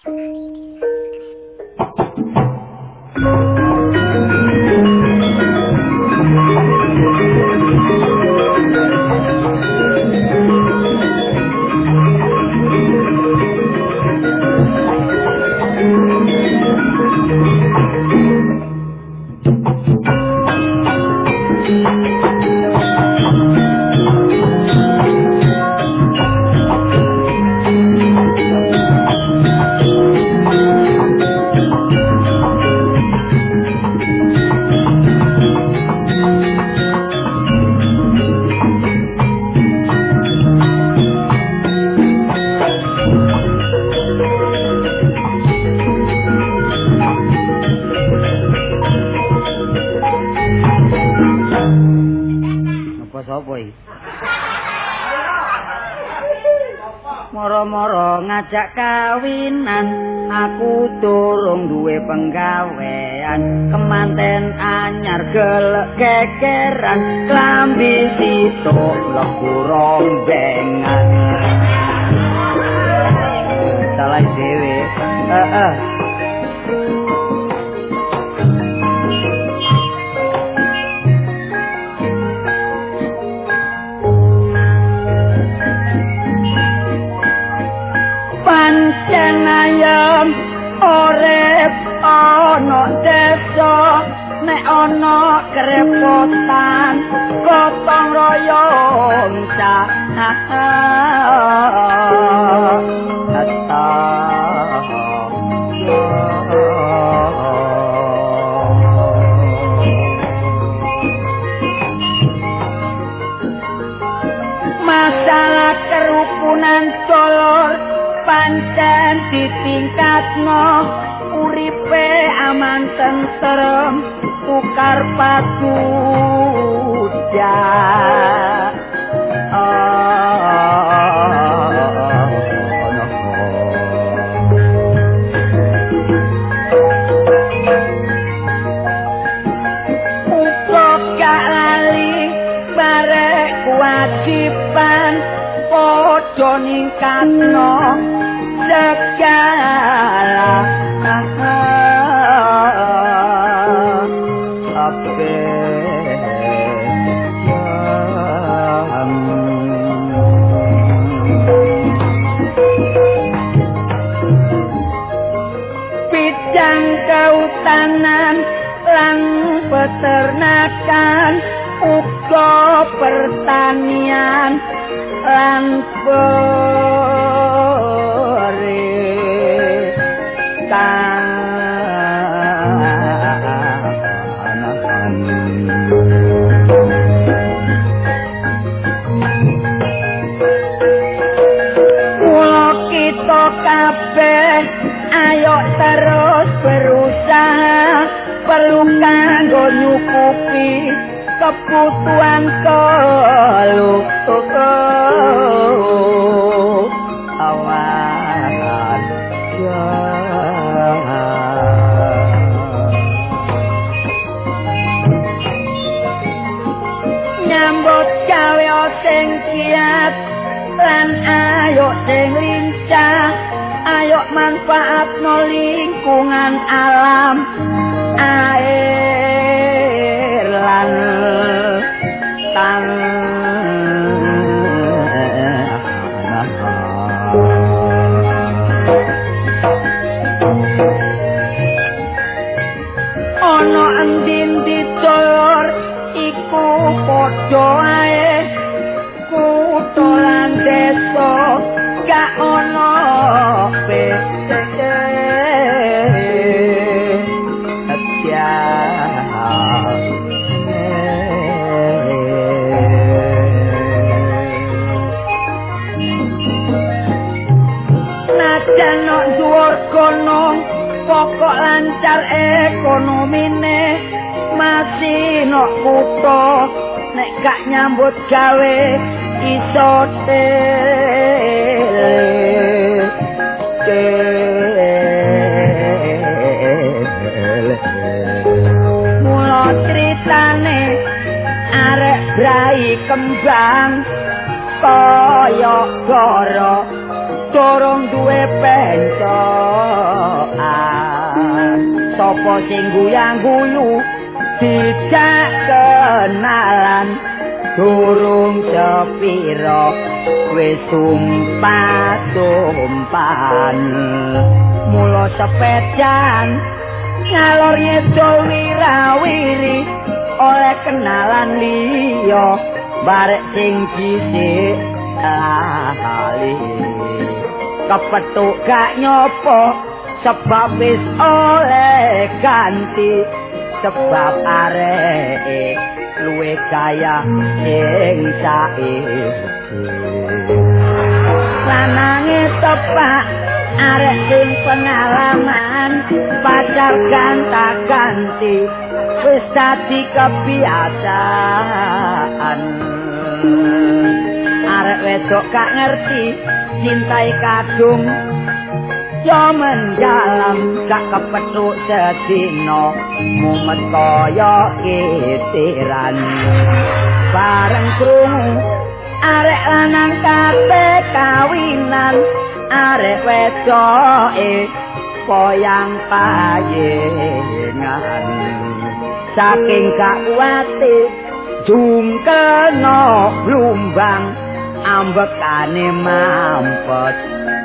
Tonali di subscribe. Sapa iki? Moro-moro ngajak kawinan, aku durung duwe penggawean, kemanten anyar gelek gegeran, klambi sitok lebu rombengan. Salah dhewe. Pancen ayem urip ana desa, nek ana kerepotan gotong royong masalah kerukunan dolor pancen ditingkatno, uripe aman tentrem tukar paduja. Uga gak lali barek kewajiban padha ningkatno segala bidang kehutanan lan peternakan uga pertanian lan kita kabeh ayo terus berusaha, perlu kanggo nyukupi kebutuhan awan nyambut gawe sing giat lan ayo sing lincah, ayo manfaatno lingkungan alam, air lan ana endi-endi dolor iku padha ae, kutha lan desa gak ana beda. Najan nok dhuwur kono pokok lancar ekonomine, masih nok kutha nek gak nyambut gawe iso mula critane arek brai kembang kaya goro durung duwe pencon. sapa sing guyang-guyu dijak kenalan durung sepira wis sumpah-sumpahan mula sepedan ngalor ngidul wirawiri oleh kenalan liya barek sing dhisik lali kepethuk gak nyopo sebab wis oleh ganti sebab areke luwe kaya sing saiki lanange tepak arek sing pengalaman pacar ganta-ganti wis dadi kebiasaan arek wedok gak ngerti cintai kadung yo mendalam gak kepethuk sedina mumet kaya kitiran bareng krungu arek lanang kabeh kawinan arek wedoke poyang payengan saking gak kuwate jungkena blumbang ambekane mampet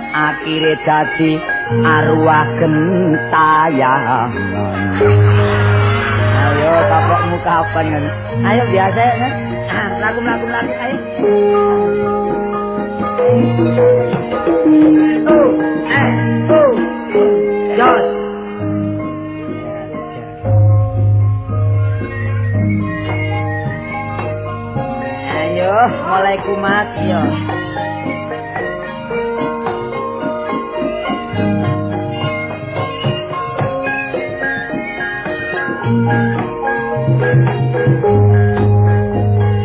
akhire dadi arwah gentayangan ayo tapokmu kapan ayo biasa lagu ayo Jos ayo mulai kumat yo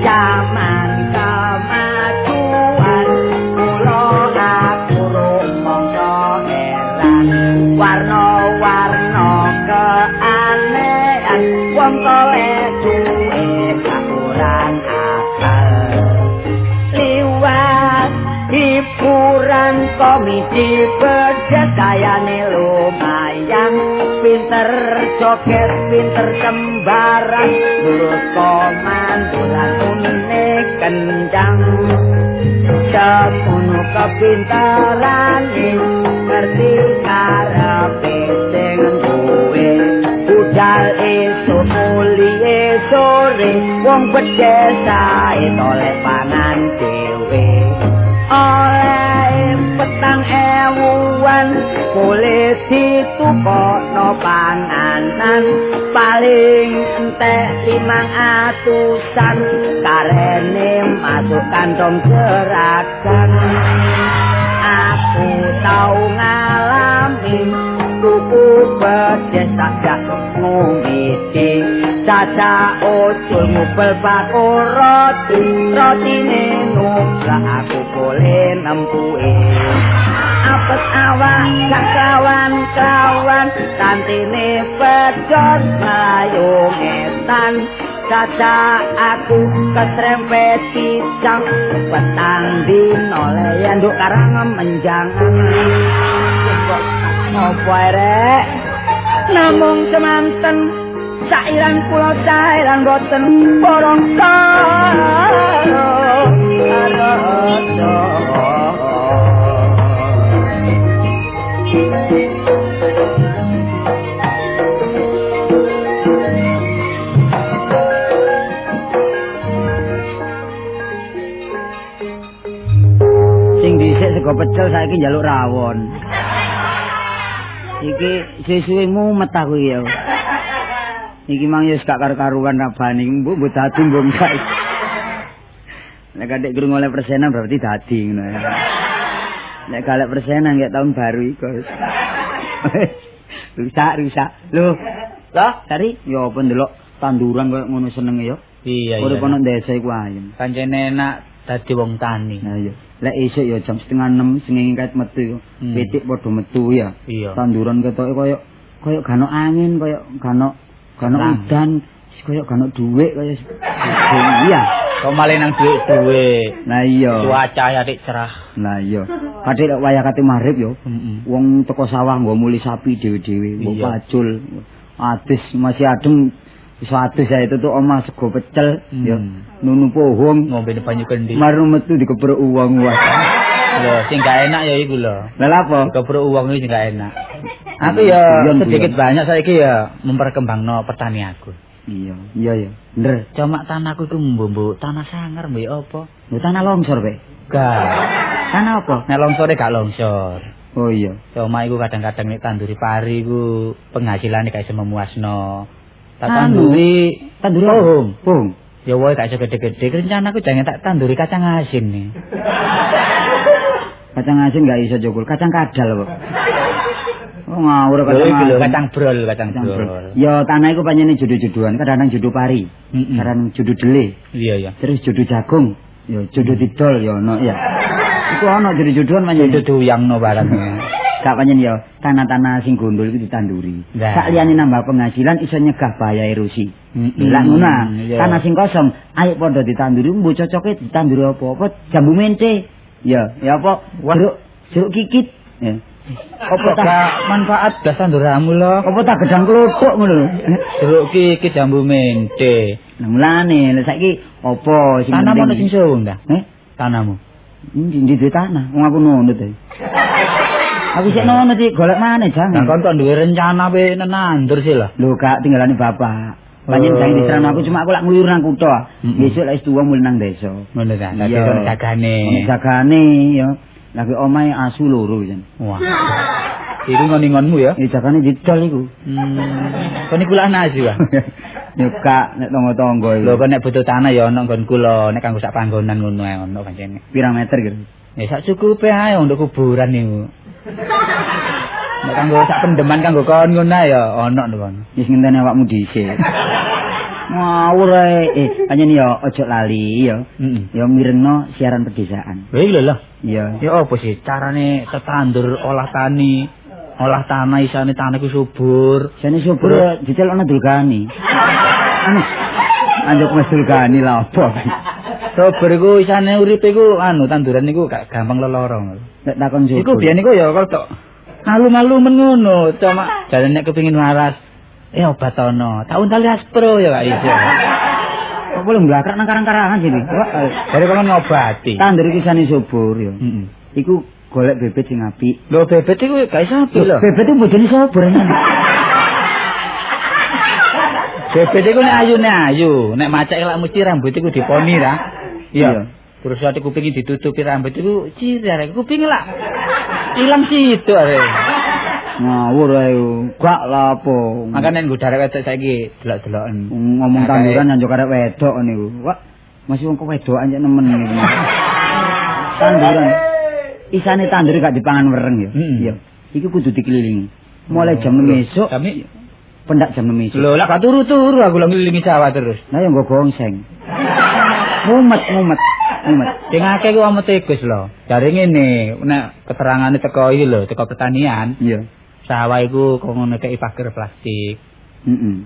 zaman kemajuan kula aku rumangsa heran warna-warna keanehan wong kowe duwe kurang akal liwat hiburan komedi bedayane lumayan pinter joget pinter sembarang nurut komandolan unine kendang semono kepintarane ngerti karepe sing duwe budal esuk mulie sore wong pedhesae tolek pangan dhewe oleh petang ewuan boleh ditukokno panganan paling entek 500-an karene masuk kantong jeragan aku tau ngalami tuku bedes tak ngomiti caca ucul ngubel bakul rotine nunggu aku boleh nempuin apes awak kawan tantine pedot melayu ngetan caca aku ketrempet pisang petang dino leyanduk karang menjangan ngopo rek namung semanten sairan kula sairan boten borong karo sing dhisik sego pecel saiki njaluk rawon iki sesuwemu metaku ya iki mang wis gak karo-karuan rabane mbok dadi mbok saiki nek kadek krungu oleh persenan berarti dadi ngono ya nek galak persenan nggak tahun baru iku rusak lho Sari ya apa ndelok tanduran koyo ngono senenge ya iya iya urip ana desa iku ayem pancene enak dadi wong tani nah iya lek esuk ya jam 5:30 sing kait metu pitik padha metu ya iya tanduran ketoke koyo gano angin koyo gano udan koyo gano dhuwit koyo iya kok malah nang dhuwit nah iya cuaca atik cerah nah iya kadhe lek wayah kate magrib yo wong teko sawah nggo muli sapi dhewe-dhewe mbok pacul Adus masih adem. Iso adus ya itu tuh omah sego pecel ya. Nunu pohong ngombe banyu kendi. Maru metu dikepruk uang wah. Lho, sing gak enak ya iku lho. Lah apa? Dikepruk uang iki gak enak. Aku ya sedikit banyak saiki ya memperkembangno pertanianku. Iya, iya. Bener. Cuma tanahku iku mbok tanah sangar mbek apa? Lho tanah longsor, Pak. Gak. Tanah apa? Nek longsore gak longsor. Oh iya. Cuma iku kadang-kadang nek tanduri pari iku penghasilane gak iso memuasno. Tak tanduri pohong. Ya wae gak iso gede-gede. Rencanaku jangan tak tanduri kacang asin nih. Kacang asin gak iso jogol, kacang kadal kok. Oh ngawur kacang brol. Ya tanah iku pancene jodoh-jodohan, kadang-kadang jodoh pari, kadang jodoh dele. Iya. Terus jodoh jagung, ya jodoh didol ya ono ya. Iku ono jodoh-jodohan pancene. Jodoh duyangno barangnya. Gak pancen ya tanah-tanah sing gondol iku ditanduri. Sak liyane nambah penghasilan iso nyegah bahaya erosi. Lah ngono. Tanah sing kosong ayo padha ditanduri, mbok cocoke ditanduri apa jambu mente. Ya apa? Jeruk kikit. Ya. Apa tak manfaat das tanduramu lho? Apa tak gedang klothok ngono lho. Jeruk kikit jambu mente. Lah mulane lha saiki apa sing tanahmu ono sing suwung ta? Tanahmu. Ndi duwe tanah, wong aku nunut ae. Aku sik nunut iki golek maneh jangan. Lah kon kok duwe rencana pe nenandur sih lah. Lho gak tinggalane bapak. Panjen jangan diserang aku cuma aku lak ngluyur nang kutha. Besok lek tuwa mulih nang desa. Ngono ta. Dadi kon jagane. Jagane ya. Lagi omahe asu loro jan. Wah. Iku ngoningonmu ya? Jagane didol iku. Kon iku lak asu ah. Ya gak nek tangga-tangga iku. Lho kon nek butuh tanah ya ono nggonku lho, nek kanggo sak panggonan ngono ae ono pancene. Pirang meter gitu? Ya sak cukupe ae untuk kuburan niku. Nek kanggo sak pendeman kanggo kon ngono ae ya ono lho kon. Wis ngenteni awakmu dhisik. Ngawur ae. Pancen ya ojo lali ya. Ya mirengno siaran pedesaan. Lha iki lho. Iya. Ya apa sih carane tetandur olah tanah isane tanahku subur. Isane subur dicelokno dulgani. Anjuk wis dulgani lha apa. Subur iku isane uripe iku tanduran niku gak gampang leloro. Nek takon subur. Iku biyen iku ya kok malu-malu men ngono, cuma jane nek kepengin waras obat ono. Tak untali aspro ya gak iso. Kok boleh mblakrak nang karang-karangan sini. Dari kon ngobati. Tandur iki isane subur ya. Iku golek bebet sing apik. Lho bebet iku gak iso apik lho. Bebet iku bojone sapa rene? Bebet iku nek ayune ayu, nek macake lak mesti rambut iku diponi ra. Iya. Terus ati kuping ditutupi rambut iku cirare kuping lak ilang situ arek. Ngawur ae. Gak lapo. Makane nggo darek wedok saiki delok-deloken. Ngomong tanduran njuk arek wedok niku. Wah, masih wong kok wedokan cek nemen niku. Tanduran. Isane tandur gak dipangan wereng ya. Iya. Iki kudu dikelilingi. Mulai jam 6 esuk. Kami pendak jam 6 esuk. Lho, lak gak turu-turu aku lho ngelilingi sawah terus. Lah ya nggo gongseng. Mumet. Sing akeh ku omong tegus lho. Jare ngene, nek keterangane teko iki lho, teko pertanian. Iya. Sawah iku kok ngono kei pagar plastik.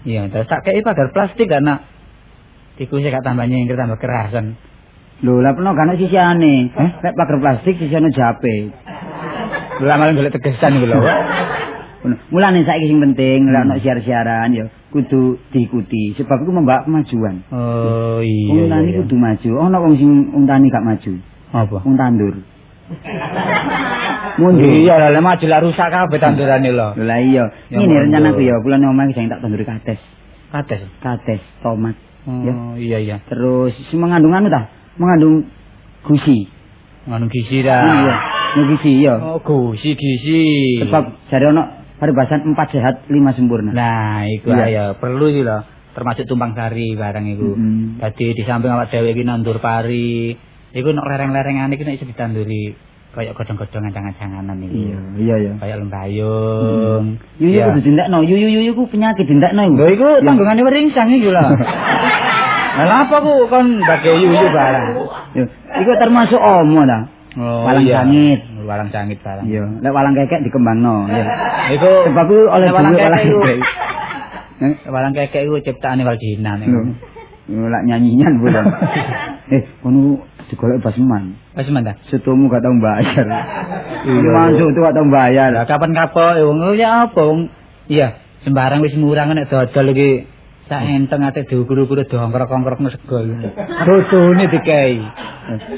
Iya, terus tak kei pagar plastik karena iku sik gak tambah nyengker tambah kerasan. Lho, lah peno gak ono sisihane. Nek pagar plastik sisihane jape. Lha malah golek tegesan iku lho. Mulane saiki sing penting lek ono siar-siaran ya kudu diikuti sebab iku membawa kemajuan. Oh iya. Wong tani kudu maju. Ono wong sing wong tani gak maju. Apa? Wong tandur. Mundur. Iya lah maju lah rusak kabeh tandurane lho. Lah iya. Ngene rencanaku ya, kula nek omah sing tak tanduri kates. Kates tomat. Oh iya. Terus sing mengandung anu ta? Mengandung gusi. Mengandung gizi ta. Iya. Gizi ya. Oh, gizi. Sebab jare ono paribasan 4 sehat 5 sempurna. Nah, iku ya perlu iki lho. Termasuk tumpang sari barang iku. Dadi di samping awak dhewe iki nandur pari, iku nek lereng-lerengan iki nek iso ditanduri kaya godhong-godhongan jangan-janganan iki. Iya. Kaya lembayung. Yuyu kudu dindakno. Yuyu ku penyakit dindakno iku. Lho iku tanggungane weringsang iki lho. Lah apa ku kon bage yuyu barang? Iku termasuk omo ta. Walang sangit barang. Iya, lek walang kekek dikembangno, ya. Iku sebab oleh walang kekek. Walang kekek iku ciptaane Waldina niku. Lek nyanyian bulan. Kono digolek basman. Basman ta? Setumu gak tau bayar. Masuk tuh gak tau bayar. Lah kapan kapok wong ya apa wong? Iya, Sembarang wis murang nek dodol iki sak enteng ate diukur-ukur dongkrok-ongkrokno sego iki. Dodone dikei.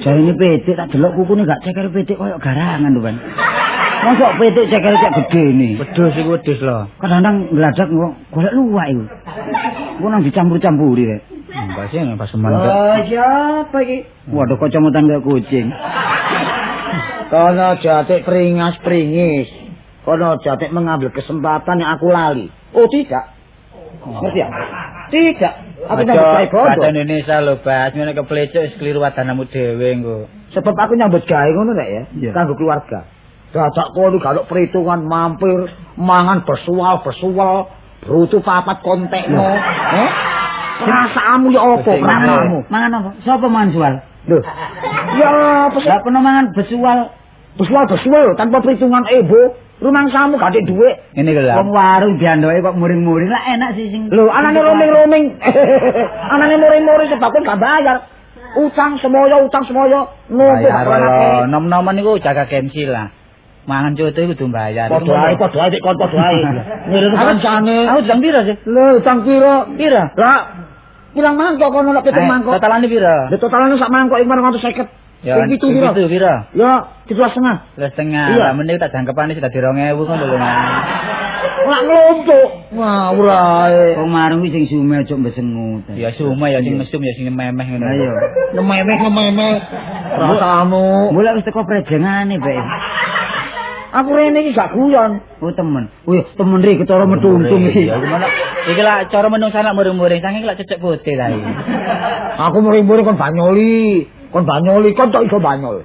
Jarine pitik tak delok kukune gak ceker pitik koyo garangan lho, Ban. Mosok pitik ceker cek gedene. Wedhus iku wedhus lho. Kadang-kadang ngladak kok golek luwak iku. Ku nang dicampur-campuri rek. Enggak sih pas mandek. Oh, siapa iki? Waduh kacamatan kayak kucing. Kono jatik peringas-pringis. Kono jatik mengambil kesempatan yang aku lali. Oh, tidak. Ngerti ya? Tidak. Aku nyambut gawe bodoh. Bahasa Indonesia lho, Bas. Ngene keplecok wis kliru wadanamu dhewe engko. Sebab aku nyambut gawe ngono rek ya, kanggo keluarga. Dadak kono galuk perhitungan mampir mangan bersual, brutu papat kontekno. Rasamu ya apa rasamu? Mangan apa? Sapa mangan jual? Lho. Ya apa sih? Lah kono mangan bersual tanpa perhitungan ebo. Rumangsamu gak ada duit. Ini lho. Wong warung diandoke kok muring-muring lah enak sih sing. Lho, anane roaming-roaming. Anane muring-muring sebab gak bayar. Utang semoyo. Bayar lho. Nom-noman niku jaga gengsi lah. Mangan coto iku kudu bayar. Padha ae dik kon padha ae. Ngirim kancane. Aku utang piro sih? Lho, utang piro? Piro? Lah, pirang mangkok kono lek 7 mangkok. Totalane piro? Lah totalane sak mangkok iki 450. Ya, itu piro? Ya, 17,5. 17,5. Iya. Lah meneh tak jangkepane sudah di 2.000 ngono lho. Ora nglontok. Wah, ora ae. Wong marung sing sume aja mbesengut. Ya sume ya sing mesum ya sing memeh ngono. Ayo. Ngememeh. Rasamu. Mulai wis teko prejengane, Pak. Aku rene iki gak guyon. Oh, temen. Wih, temen iki cara metuntung iki. Ya gimana? Iki lah cara menungsa nak muring-muring, sange lak cecek putih ta iki. Aku muring-muring kon banyoli. Kon tok iso banyol.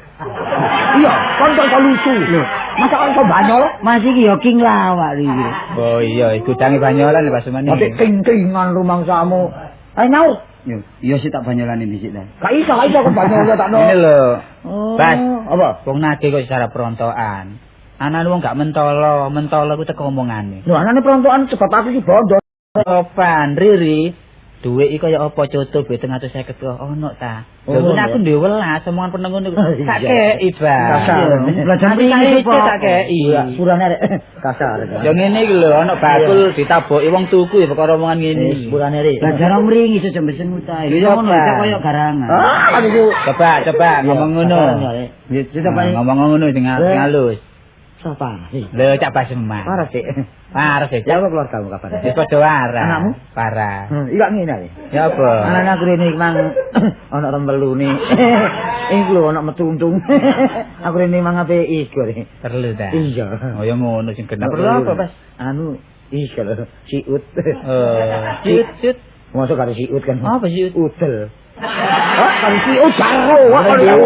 Iya, kon tok iso lucu. Lho, masa kon iso banyol? Mas iki ya king lawak iki. Oh iya, iku dange banyolan Pak Sumani. Tapi ting-tingan rumangsamu. Ayo nyaur. Yo, iya sih tak banyolan dhisik ta. Gak iso kon banyol tak no. Ini lho. Bas, apa? Wong nagih kok secara perontokan. Anane wong gak mentolo ku teko omongane. Lho, anane perontokan sebab aku iki bondo. Sopan, Riri. Duit iki kaya apa coto duit 350 kok ono ta. Lho aku dhewe welas omongan penengun niku. Tak kei, Bang. Kasar. Lah jam iki tak kei. Purane rek kasar. Ya ngene iki lho ono bakul ditaboki wong tuku ya perkara omongan ngene. Purane rek. Lah jarang mringi iso jam besen utahe. Lho ngono kaya garangan. Ah, niku. Coba ngomong ngono. Ya coba ngomong ngono sing halus. Sapa? Lho Cak Basema. Parah sih. Parah sih. Ya keluargamu kapan? Wis padha waras. Anakmu? Parah. Iki gak ngene ae. Ya apa? Anaknya aku rene mang ana rembelune. Iku lho ana metuntung. Aku rene mang ape iku rene. Perlu ta? Iya. Oh ya ngono sing genah. Perlu apa, Bas? Anu iku lho, siut. Siut. Masuk karo siut kan. Apa siut? Udel. Oh, karo siut karo.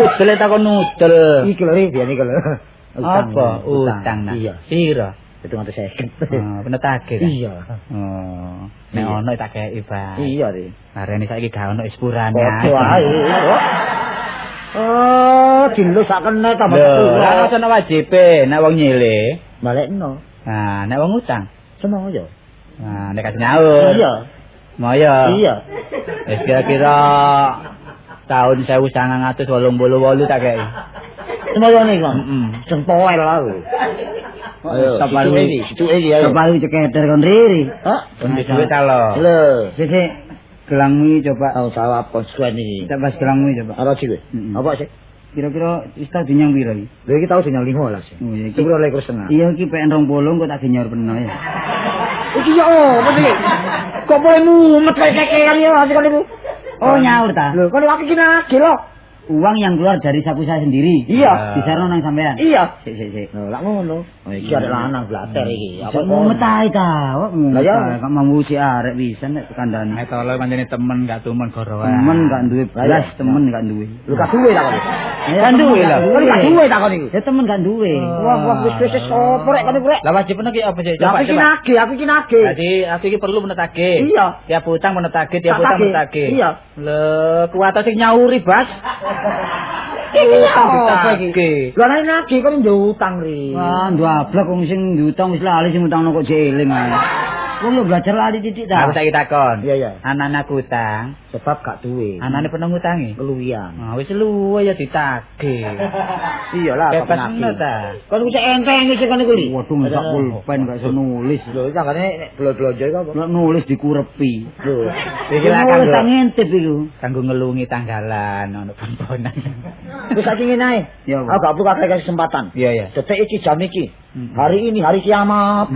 Udel takon udel. Iki lho biyen iki lho. Apa? Utang. Iya. Piro? 750. Oh, bener tagih. Iya. Oh. Nek ono tak kei, Bang. Iya, Ri. Arene saiki gak ono sepurane. Padha ae. Oh, dilus sak kene tambah sepuro. Lah ono wajib nek wong nyile. Balekno. Nah, nek wong utang. Seneng yo. Nah, nek kasih nyaur. Iya. Moyo. Iya. Wis kira-kira tahun 1988 tak kei. Semoyo nih kon. Sing poel aku. Ayo, Sapalu iki, ayo. Sapalu ceketer kon Riri. Hah? Kon duwe ta lho. Lho, sik gelangmu coba. Oh, salah apa suwen iki. Tak pas gelangmu coba. Apa sih kowe? Apa sih? Kira-kira wis tau dinyang piro iki? Lho iki tau dinyang 15 ya. Oh iya iki. Sepuro lek setengah. Iya iki PN 20 kok tak dinyaur peno ya. Iki yo apa sih? Kok boleh mumet kayak kekean ya kok niku. Oh nyaur ta? Lho, kon lagi kena lho. Uang yang keluar dari saku saya sendiri. Iya. Disarno nang sampean. Iya. Sik. Lha ngono. Oh iki arek lanang blater iki. Apa mumet ae ta? Kok mumet. Lah ya kok mambusi arek bisa nek kandhane. Nek tolo pancene temen gak tumen gorowan. Temen gak duwe blas, temen gak duwe. Lu gak duwe ta kok? Kan duwe lho. Kan gak duwe ta kok niku? Ya temen gak duwe. Wah wis opo rek kene rek. Lah wajibne ki apa sih? Coba. Aku iki nagih. Jadi aku iki perlu menetake. Iya. Tiap utang menetake, tiap utang menetake. Iya. Lho, kuwata sing nyauri, Bas. Iki apa iki? Lah nek nagih kok nduk utang ri. Wah, nduk ablak wong sing diutang wis lali sing utangno kok jeeling ae. Wong yo belajar lali titik ta. Aku saiki takon. Iya iya. Anane aku utang, Sebab gak duwe. anane pernah ngutangi. Keluwian. Nah, wis luwe ya ditagih. Iyalah Bebas ngono ta. Kan bisa enteng iki kan iku li. Waduh ngesak pulpen gak iso nulis. Lho, janggane nek blonjo iku apa? Nek nulis dikurepi. Lho, Iki lah Nulis kanggo tak ngintip iku. kanggo ngelungi tanggalan ono pamponan. wis saiki ngene ae. Ya, Aku gak perlu kakek kesempatan. Iya ya. Detik iki jam iki. Hari ini hari kiamat.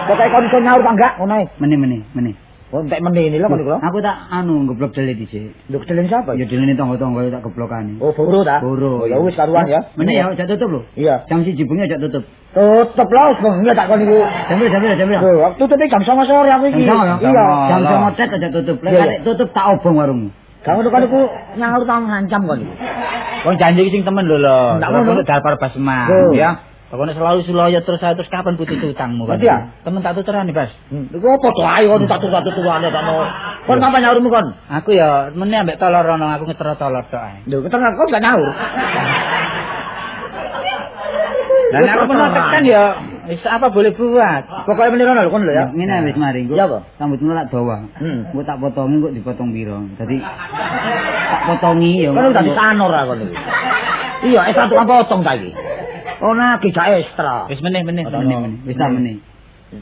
Pokoke kon iso nyaur ta enggak ngono ae. Meni. Oh, entek meneh lho kon iku lho. Aku tak geblok dele dhisik. Lho kedeleng sapa? Ya delene tangga-tangga tak geblokane. Oh, boro ta? Boro. Oh, ya wis karuan ya. Meneh ya aja tutup lho. Iya. Jam 1 bengi aja tutup. Tutup lho, bengi tak kon iku. Jam. Lho, waktu tutup jam 9 sore aku iki. Jam 9 ya? Iya. Jam 9 cet aja tutup. Lek Iya, nek tutup tak obong warungmu. Kamu tuh kan aku nyaur tau ngancam kon iku. Wong janji sing temen lho lho. Ndak ngono. Dalpar basman Oh. ya. Pokoknya selalu suloyo terus kapan butuh utangmu kan. Berarti ya? Temen tak tuturane, Bas. Iku apa to ae kon satu-satu tuane sakno. Kon ngapa nyaurmu kon? Aku ya meneh ambek tolor rono aku ngetero tolor tok ae. Lho, ketenan kok gak nyaur. Lah aku pernah tekan ya wis apa boleh buat. Pokoknya meneh lho kon lho ya. Ngene wis mari engko. Iya apa? Rambutmu lak dawa. Engko tak potongi engko dipotong piro. Dadi tak potongi ya. Kan udah disanor aku iki. Iya, satu kan potong ta iki. Oh, nah gak ekstra. Wis meneh. Wis tak meneh.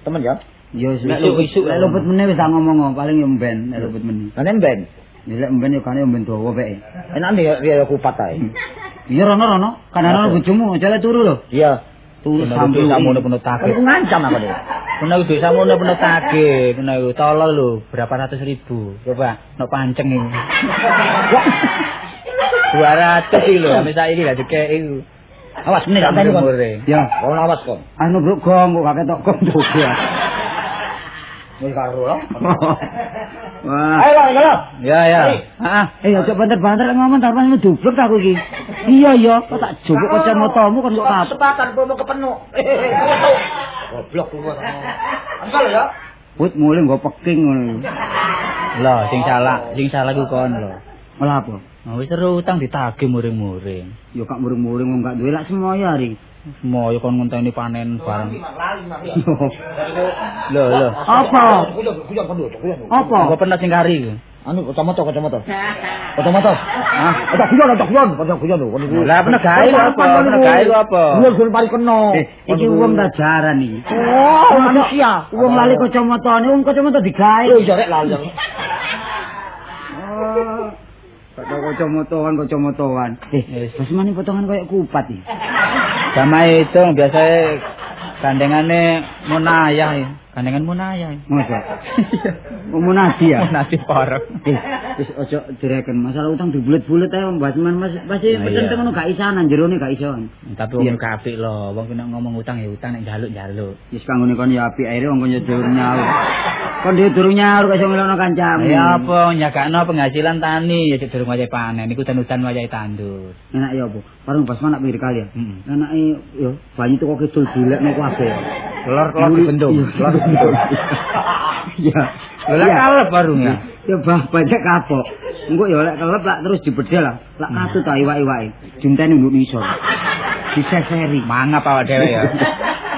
Temen ya. Yo Isuk. lek luput meneh wis tak ngomong paling yo mben lek luput meneh. Kan ben. Ya lek mben yo kane mben dawa peke. Enak nih ya kupat ae. Iya rono. Kan bojomu aja lek turu lho. Iya. Turu Sampai sampai penuh Kan tagih. iku ngancam aku nih. Kena iku desa mono penuh tagih. Kena iku tolol lho berapa ratus ribu. Coba nek panceng iki. 200 iki lho, sampe saiki lah dikek iku. Awas meneh tak tani kon. ya. Kon awas kon. Anu bro gong kok gak ketok gong juga. Wis karo lho. Wah. Ayo lho. Ya. Heeh. Aja banter-banter ngomong tarpan dublek aku iki. Iya, kok tak jupuk kacamatamu kon kok kabeh. Kesempatan promo kepenuh. Goblok lu kok. Angkal ya. Wit mulai nggo peking ngono. Lho, sing salah ku kon lho. Malah apa? Nah, wis seru utang ditagih muring-muring. Yo kak muring-muring wong gak duwe lak semoyo hari. Semoyo kon ngenteni panen barang. Lho. Apa? Kuyon kon lho. Apa? Apa pernah sing kari? Anu kacamata. Ah, ada kuyon lho. Lah pernah gawe apa? Kuyon sul pari kena. Iki wong tak jaran iki. Oh, manusia. Wong lali kacamatane, wong kacamata digawe. Oh, iya rek lali. Kok kacamataan. Wis mani potongan koyo kupat iki. Sama itu biasanya gandengane munayah ya. Gandengan munayah. Masa? Munadi ya? Munadi parek. Wis aja direken masalah utang dibulet-bulet ae Mas pasti pesen ngono gak isanan jerone gak iso. Tapi wong apik lho, wong nek ngomong utang ya utang nek njaluk-njaluk. Wis kanggone kon ya apik ae wong kon yo durung nyaur. Kon dhewe durung nyaur kok iso ngelokno kancamu. Ya apa nyagakno penghasilan tani ya cek durung wayahe panen iku udan wayahe tandur. Enak ya apa? Parung basman nak pinggir kali ya. Enake yo banyu teko kidul dilekno kabeh. Lor dibendung. Iya. Lah kalep baru ya. Ya banyak kapok. Engko ya lek kelep lak terus dibedel lah. Lak katut ta iwak-iwake. Junteni nduk nisor. Diseseri. Mangap awak dhewe ya.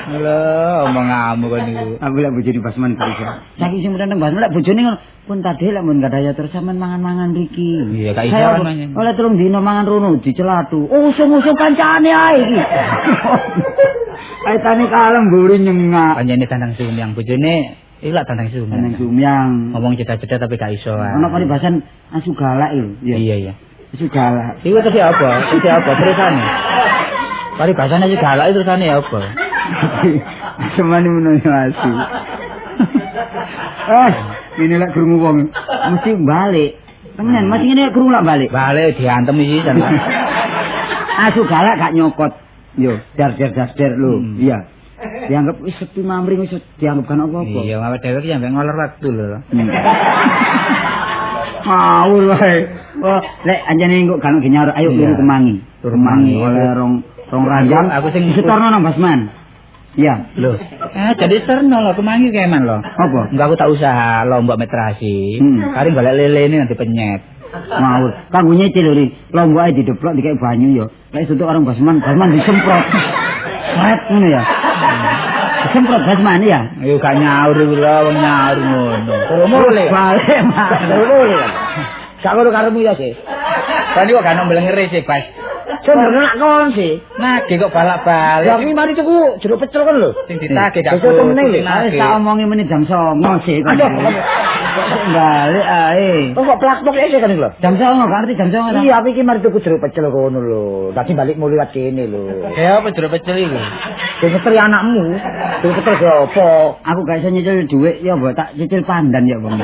Lho, omonganmu kon niku. Aku lek bojone Basman gak iso. Saiki sing meneng Basman lek bojone ngono, pun tadi lek mun gak daya terus sampean mangan-mangan riki. Iya, gak iso mangan. Oleh telung dino mangan rono dicelatu. Usung-usung kancane ae iki. Aitane kalem mburi nyengak. Panjene tandang sumyang bojone iku lak tandang sumyang. Tandang sumyang. Ngomong cita-cita tapi gak iso. Ono paribasan asu galak lho. Iya. Asu galak. Iku terus apa? Terusane. Paribasane asu galak terusane apa? Semane menawa asu. Ini lek krungu wong mesti balik. Tenan, mesti ngene krungu lak balik. Balik diantem iki jan. Asu galak gak nyokot. Yo, dar-dar lho. Iya. Dianggap wis sepi mamring wis dianggap kan apa-apa. Iya, awake dhewe iki sampe ngolor waktu lho. Ngawur wae. Oh, lek anjane engko kan nyaur ayo turu kemangi. Turu kemangi oleh rong ranjang. Aku sing setorno nang Basman. Iya. Lho. Jadi serno lho kemangi keman lho. Apa? Enggak aku tak usaha lombok metrasi. Kari golek lele ini nanti penyet. Ngawur. Kanggo nyecil lho, lomboke dideplok dikek banyu yo. Lek suntuk orang Basman disemprot. Sret ngono ya. Semprot basmani ya? Yo gak nyaur iku lho, wong nyaur ngono. Mulai. Balik, Mas. Mulai. Sak ngono karemu ya sih. Kan kok gak nembelengere sih, Bas. Sebenarnya nak kon sih. Nagih kok balak-balik. Ya iki mari tuku jeruk pecel kan lho. Sing ditagih gak Besok temen lho. Wis tak omongi menit jam 09.00 sih. Aduh. Balik ae. Kok plak-plok ya kan lho. Jam 09.00 gak ngerti jam 09.00. Iya, aku iki mari tuku jeruk pecel kono lho. Tadi balik mau liwat kene lho. Ya apa jeruk pecel iku? Sing ngeteri anakmu. Jeruk pecel ge apa? Aku gak iso nyicil dhuwit ya mbok tak cicil pandan ya, Bang.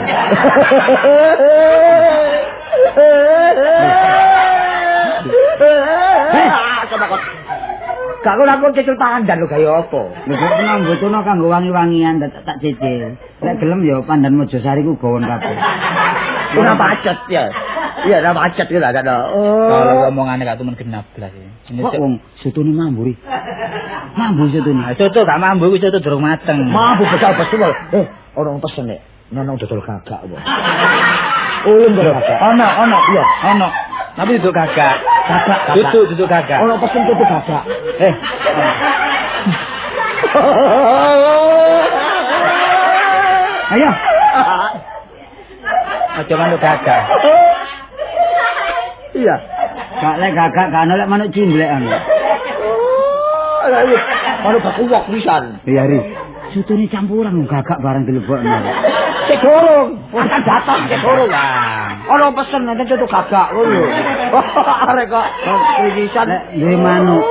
Coba kok. Gak kok aku cicil pandan lho gaya apa? Lho kok nambutono kanggo wangi-wangian tak cicil. Nek gelem ya pandan Mojosari ku gawon kabeh. Ora pacet ya. Iya, ora pacet ku gak ada. Kalau omongane gak temen genap blas iki. Kok wong sutune mamburi. Mambu sutune. Coto gak mambu iku coto durung mateng. Mampu besar besul. Orang pesen nek nonong dodol gagak apa. Ulun dodol gagak. Ono, Iya. ono. Tapi duduk gagak. Gagak. Duduk gagak. Orang pesen dodol gagak. Ayo. Aja manuk gagak. Iya. Gak lek gagak gak ono lek manuk cimblek anu. Manuk bakuwak pisan. Iya, Ri. Sutune campuran gagak barang dilebokno. Cek dorong. Akan datang cek dorong. Orang pesen nanti dodol gagak ngono. Arek kok pisan. Lek duwe manuk.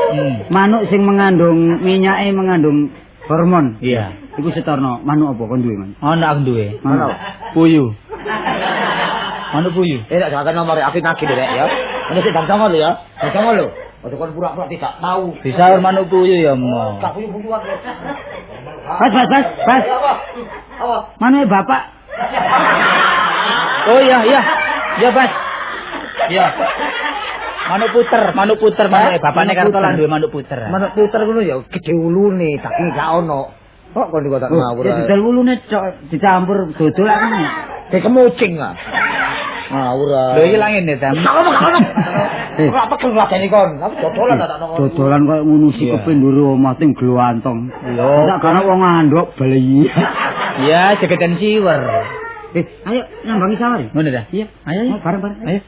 Manuk sing mengandung minyake mengandung hormon. Iya. Iku setorno manuk apa kon duwe, Man? Ono aku duwe. Manuk. Puyuh. Manuk puyuh. Tak jangan nomor aku nagih dek ya. Ini sih jam-jam lho ya. Jam-jam lho. Ojo kon pura-pura tidak tahu. Disaur manuk puyuh ya, Mo. Gak punya-punyuan. Pas. Manuke bapak. Oh iya. Ya, Bas. Iya. Manuk puter. Manuke bapakne kartolan duwe manuk puter. Manuk puter ngono ya gede ulune tapi gak ono. Kok kon dikotak ngawur. Ya didol wulune cok dicampur dodol kan. Kayak kemucing ah. Ngawur. Lho iki langit ya, Tam. Gak ono. Ora pegel ladeni kon. Aku dodolan tak ono. Dodolan koyo ngono sik kepindure omah ting glantong. Yo. Tak kana wong ngandhok bali. Iya, jegeten siwer. Ayo nyambangi sawar. Ngono dah. Iya, ayo. Bareng-bareng. Ayo.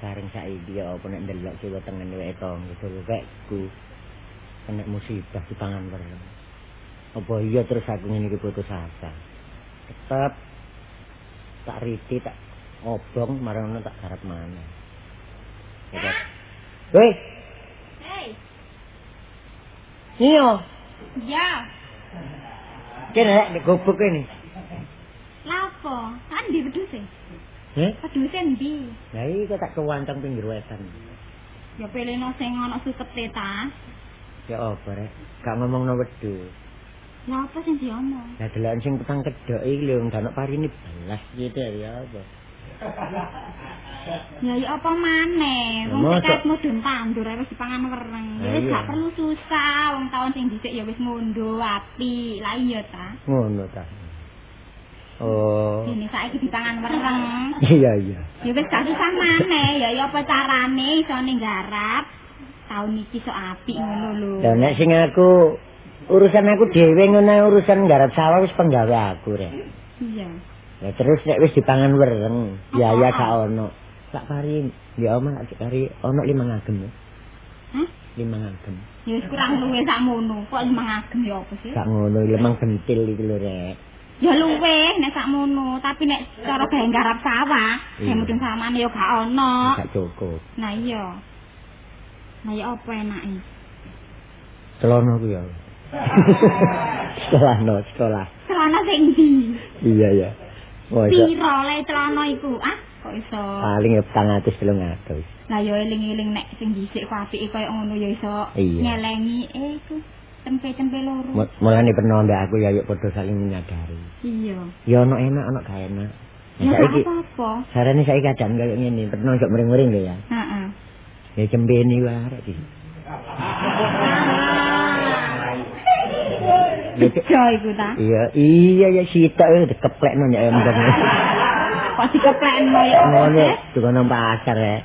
Bareng saiki ya apa nek ndelok kiwa tengen weke tangga wekku kena musibah dipangan bareng. Apa iya terus aku ngene iki putus asa. Tetep tak riti tak obong marang tak garap maneh. Hei. Hei. Iya. Ya. Kene nek gobek ini. Lapo? Kan di wedhuse. Wedhuse ndi? Lah iki kok tak kewanteng pinggir wetan. Ya peleno sing ana sukete ta. Ya apa rek? Gak ngomongno wedhus. Lah apa sing diomong? Lah delokan sing petang kedhok iki lho ndak parini belas gitu ya apa. Ya apa maneh? Wong ket mudun tandur wis dipangan wereng. Wis gak perlu susah, wong taun sing dhisik ya wis ngondo apik. Lah iya ta? Ngono ta. Oh. Ini saiki dipangan wereng. Iya iya. Ya wis gak susah maneh, ya apa carane iso ning garap. Taun iki sok apik ngono lho. Lah nek sing aku urusan aku dhewe ngono urusan garap sawah wis penggawe aku rek. Iya. Ya terus nek wis dipangan wereng, biaya gak ono. Tak pari ya omah tak kari ono 5 agem. Hah? 5 agem. Ya wis kurang luwih sakmono. Kok 5 agem ya apa sih? Gak ngono, lemang gentil iki lho rek. Ya luwih nek sakmono, tapi nek cara gawe garap sawah, ya mudun samane ya gak ono. Gak cukup. Nah iya. Nah ya apa enake? Celono ku ya. Sekolah. Celana sing ndi? Iya ya. Oh, piro le celana iku? Ah, kok iso? Paling ya 400. Lah ya eling-eling nek sing dhisik ku apike koyo ngono ya iso nyelengi iku tempe-tempe loro. Mulane pernah mbak aku ya yuk padha saling menyadari. Iya. Ya ono enak ono gak enak. Ya apa-apa. Sarane saiki kadang kaya ngene, pernah njok mring-mring lho ya. Heeh. Ya cembeni wae arek iki. Bejo iku ta? Iya ya sitok dikeplekno nek embong. Kok dikeplekno ya? Ngono, tukang pasar ya.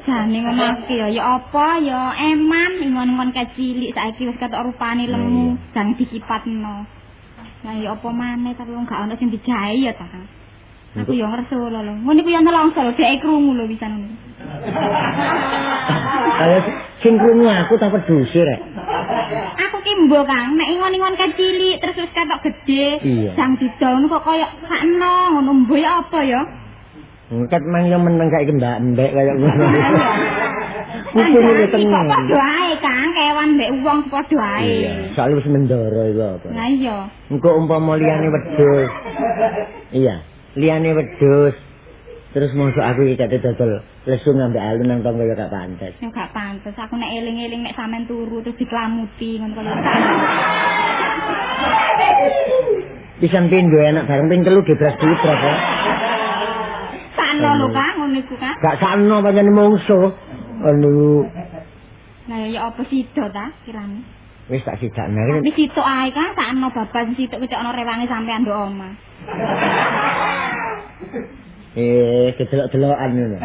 Jane ngono iki ya apa ya eman ingon-ingon kecilik saiki wis ketok rupane lemu, jang dikipatno. Lah ya apa maneh tapi wong gak ono sing dijae ya ta. Aku yo ngerso lho. Ngono iku yo nelongso lho, dhek krungu lho pisan ngono. Ayo sing krungu aku tak pedhusi rek. Aku ki mbo Kang, nek ingon-ingon kecilik terus wis ketok gedhe, jang didol kok koyo sakno ngono mbo ya apa ya? Ket mang yo meneng saiki mbak-mbek kaya ngono. Kudu ngene tenang. Padha ae Kang, kewan mbek wong padha ae. Iya, soalnya wis mendoro iku apa. Lah iya. Engko umpama liyane wedhus. Iya, liyane wedhus. Terus mosok aku iki kate dodol lesu ngambek alun nang tangga ya gak pantes. Ya gak pantes. Aku nek eling-eling nek sampean turu terus diklamuti ngono kaya. Pisan pindho enak bareng ping 3 gebras-gebras ya. Sakno lho Kang, ngono iku Kang. Gak sakno pancen mungsuh. Anu. Lah ya apa sida ta kirane? Wis tak sidakne. Wis sitok ae Kang, sakno babat sitok kecok ana rewange sampean ndok omah. Kedelok-delokan ngono.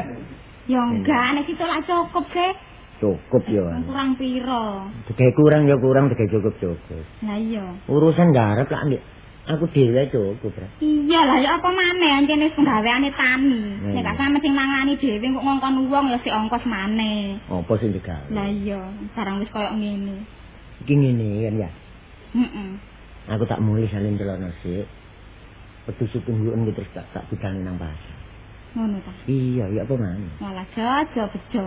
Ya enggak, nek sitok lak cukup sih. Cukup ya. Kurang piro? Dege kurang ya kurang, dege cukup-cukup. Lah iya. Urusan garap lak ndek aku dhewe cukup, Bro. Iya lah ya apa maneh anjen wis penggaweane tani. Nek gak sampe sing mangani dhewe kok ngongkon wong ya sik ongkos maneh. Apa sing digawe? Lah iya, barang wis koyo ngene. Iki ngene kan ya. Heeh. Aku tak mulih salin celana sik. Wedhus tungguken terus tak budal nang pasar. Ngono ta. Iya, ya apa maneh. Malah jojo bejo.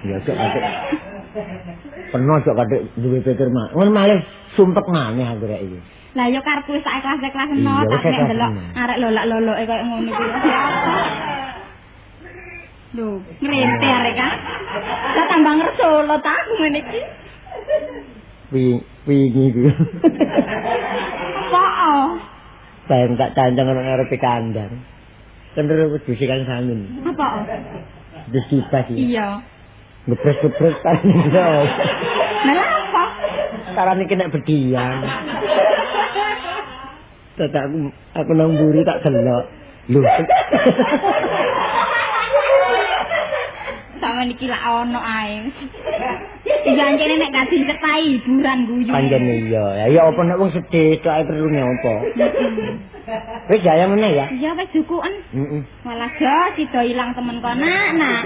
Ya cok kadek. Peno cok kadek duwe pikir mak. Ngono malih sumpek maneh aku rek iki. Lah yo karepku sak kelas-kelas Iya, no wis tak nek kelas delok no. arek lolak-loloke koyo ngono kuwi. Lho, ngrente arek kan. Tak tambah ngersolo ta aku ngene iki. Wingi ku. Apa? Ben tak cancang ana arep kandang. Cenderung wedhus kan samin. Apa? Wis kipas iki. Iya. Ngepres-ngepres paling iso. Lah apa? Carane kena bedian. Tak aku nang mburi tak delok. Lho. Sama niki lak ono ae. Janjene nek gak dicetai hiburan guyu. Panjen iya. Ya apa nek wong sedih tok ae perlu nyopo. Wis ya meneh ya. Iya wis jukuken. Heeh. Malah jos sida ilang temen kono nak.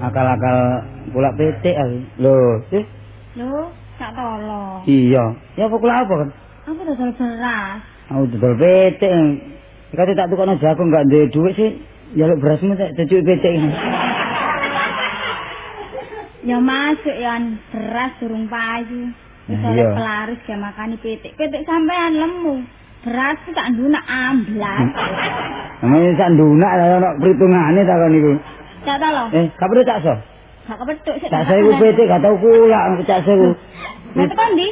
Akal-akal kula petik aku. Lho, sih. Lho, sak tolo. Iya. Ya apa kula apa kan? Apa dodol beras? Aku dodol petik. Kate tak tukokno jagung gak duwe dhuwit sih. Njaluk berasmu tak cucuk petik. Ya masuk ya beras durung payu. Wis Iya. pelaris ge makani petik. Petik sampean lemu. Beras ku tak ndunak amblas. Namanya sak ndunak ana perhitungane ta kon niku. Sak tolo. Gak perlu tak so. Gak kepethuk sik. Tak sewu petik gak tau kula cak sewu. Nek tekan ndi?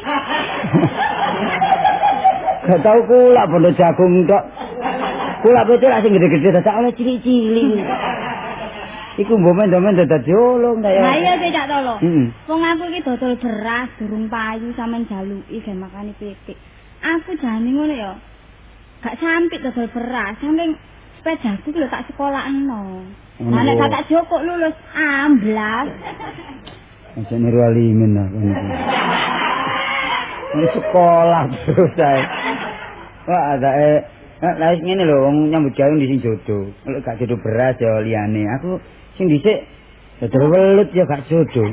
Gak tau kula bondo jagung tok. Kula petik lak sing gede-gede tak oleh cilik-cilik. Iku mbok men-men dadak jolong ta ya. Lah iya sik cak tolo. Heeh. Wong aku iki dodol beras durung payu sampean jaluki ge makani petik. Aku jane ngono ya. Gak sampit dodol beras, samping sepedaku lho tak sekolahno. Lah nek tak jokok lulus amblas. Aja niru alimin aku niku. Ini sekolah terus ae. Wah, adake lah ngene lho wong nyambut gawe di sing jodoh. Lek gak jodoh beras ya liyane. Aku sing dhisik dodol welut ya gak jodoh.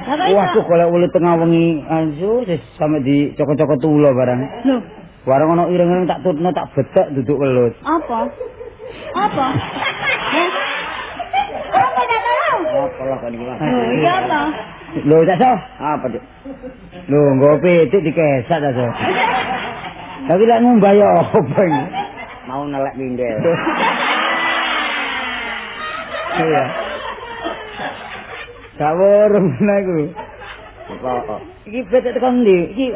Lah kok Wah, aku iso? golek welut tengah wengi anju sampe dicokot-cokot tulo barang. Lho, Warung ana ireng-ireng tak tutno tak bedek duduk welut. apa? Apa? Apa tak tahu? Apa lah kan iki, Mas? Oh, iya apa? Lho, tak so. Apa, Dik? Lho, nggo pitik dikesak ta so. Tapi lek ngumbah ya apa iki? Mau nelek mindel. Iya. Gak weruh iku. Apa? Iki pitik tekan ndi? Iki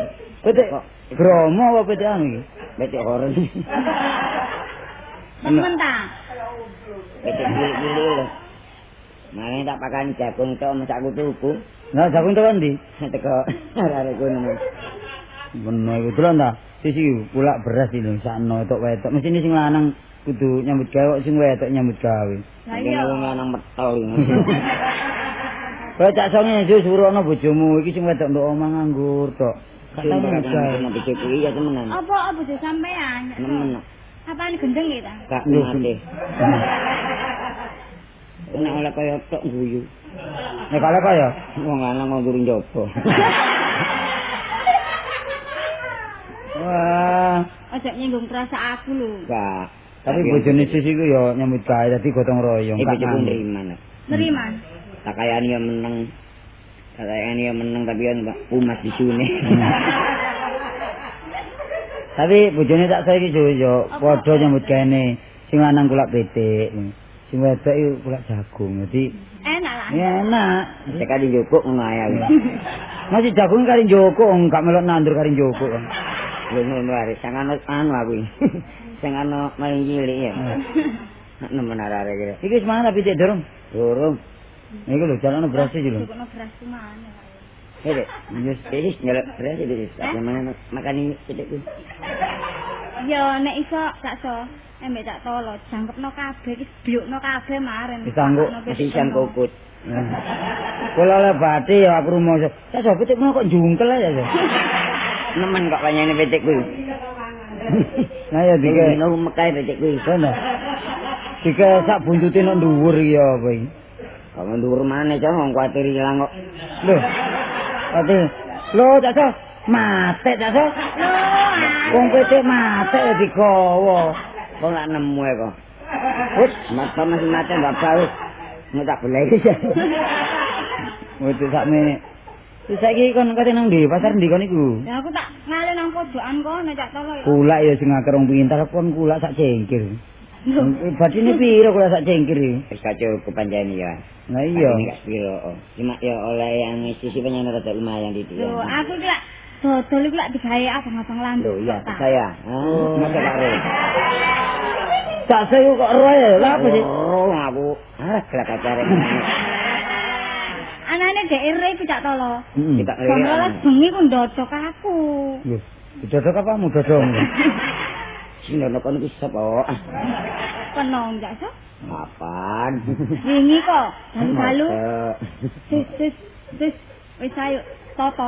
pitik Bromo apa pitik anu iki? Betik horen. Temen ta? Betik cilik lho. Mane tak pakani jagung tok mesakku tuku. Lah jagung tekan ndi? Teko arek kono. Beno iku delon ta? Sisi pulak beras iki lho sakno tok wetok. Mesti sing lanang kudu nyambut gawe sing wetok nyambut gawe. Lah iya. Wong lanang metol iki. Kowe tak songe suruhno bojomu iki sing wedok ndok omah nganggur tok. Gak tau Sing ngajar. nek diceki ya temenan. Apa bojo sampean? Nemen. Apaan gendeng iki ta? Gak mate. Nek oleh kaya tok guyu. Nek kalek ya. Wong lanang mau turu njaba. Wah, Ojo nyinggung perasaan aku lho. Gak. tapi bojone sisi ku ya nyambut gawe dadi gotong royong. Iku Gak cepun nganggur. nriman. Nerima. Tak kayane ya meneng. Tak kayane ya meneng tapi kan umat disune. Tapi bojone tak saiki yo padha nyambut gawe sing lanang kulak petik. Sing wedok iku kulak jagung. Dadi Enak lah. ya enak. Sekali njupuk ngono ae. Masih jagung kari njoko, gak melok nandur kari njoko. Lho ngono ae sing anu aku. Sing ana main cilik ya. Nek nemen arek iki. Iki wis mangan tapi cek durung. Durung. Iku lho jalane beras iki lho. Jukukno beras ku mana. Hei, wis ngelak beres wis. Apa makani pitik kuwi. Ya nek iso gak iso. Embek tak tolo jangkepno kabeh iki blukno kabeh maren. Disanggup Masih sang kokut. Kula le bathi ya aku rumoso. Sak sapa pitikmu kok jungkel ya. Nemen kok kanyane pitik kuwi. Nah ya dike Dike mekai pitik kuwi. kono. Dike sak buntute nang dhuwur iki ya apa iki. Kok ndur maneh cah wong kuwatir ilang kok. Lho. Ati. Lho Cak mate Cak. Wong pitik mate ya digawa. Kok gak nemu kok. Wis, mata masih mate ndak bau. Nek tak boleh iki. Wis sakme. Saiki kon kate nang ndi pasar ndi kon iku? Ya aku tak ngale nang pojokan kono Cak Tolo ya. Kulak ya sing akeh rong pintar kon kulak sak cengkir. Batine piro kulak sak cengkir iki? Wis kacau kepanjani ya. Lah iya. Ini gak piro. Cuma ya oleh yang sisi penyanyi rada lumayan di dia. Lho, aku iki lak dodol iki lak digawe abang-abang lanjut. Loh iya, saya. Masa Pak Ro. Tak saya kok roh ya. Lah apa sih? Oh, aku. Kelak acare. Anane DRE iku Cak Tolo. Kita Jam 12 bengi ku ndodok aku. Lho, dodok apa mu dodong? Sing ono kono iki sapa? Penong Cak So. Apaan? Wingi kok dalu-dalu. Sis, wis ayo toto.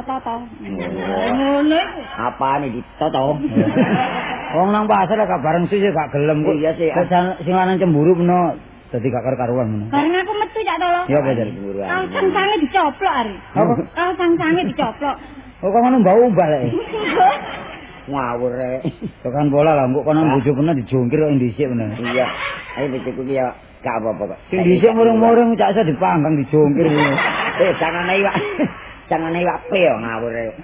Ngono iku. Apaan iki toto? Wong nang pasar gak bareng sih gak gelem kok. Iya sih. Sing lanang cemburu meno dadi gak karuan meno. Bareng aku metu Cak Tolo. Ya apa jar? Kau sang-sange dicoplok ari. Apa? Kau sang-sange dicoplok. Oh kok ngono mbau balik. Ngawur rek. Tekan bola lah kok kono bojo pernah dijongkir kok dhisik bener. Iya. Ayo beciku ki ya gak apa-apa kok. Sing dhisik murung-murung cak iso dipanggang dijongkir. Jangan iwak. Jangan iwak pe yo ngawur rek.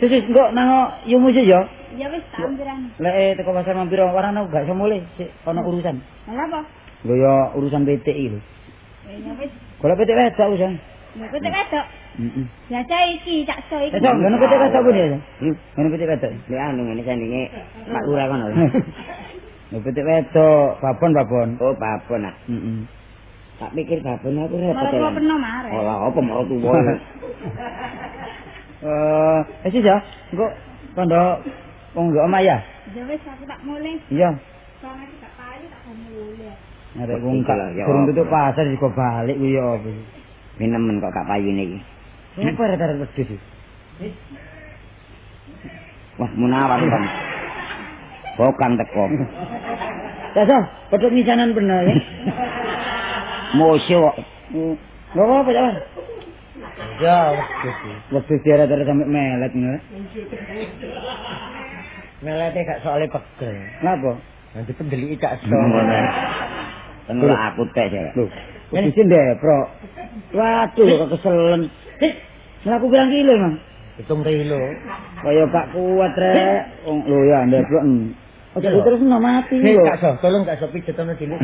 Terus kok nang yumu sih yo. Ya wis tak ampiran. Lek teko pasar mampir warana gak iso mulih sik ono urusan. Lah apa? Lho yo urusan PT iki lho. Ya wis. Golek PT wedok urusan. Lha kok wedok. Heeh. Ya cah iki Cak So iki. Cak, ngono PT wedok pun ya. Ngono PT wedok. Lek anu ngene sandinge Pak Lurah kono. Lho PT wedok, babon. Oh, babon ah. Heeh. Tak pikir babon aku repot. Malah kula peno mare. Ora apa mau tuwa. Sih ya. Engko kondo wong ndok omah ya. Ya wis aku tak mulih. Iya. Soalnya aku gak payu tak mulih. Arek wong gak durung tutup pasar kok balik kuwi ya apa. Minemen kok gak payu niki. Apa arek-arek wedhus iki? Wah, munawar kan. Bokang teko. Dasa, pedhot misanan bener ya. Mosyo kok. Lho apa ya? Ya, Wedhus diarek-arek sampe melet ngono. melete gak soalnya pegel. Napa? Nanti pendeliki Cak So. Tengok aku tek ya. Lho, wedhus ndeprok. Waduh kok keselen. Mlaku pirang kilo, Mang? 7 kilo. Kaya gak kuat rek. Lho ya ndeprok. Ojo terus mati Hei lho. Cak So, tolong Cak So pijetono dulu.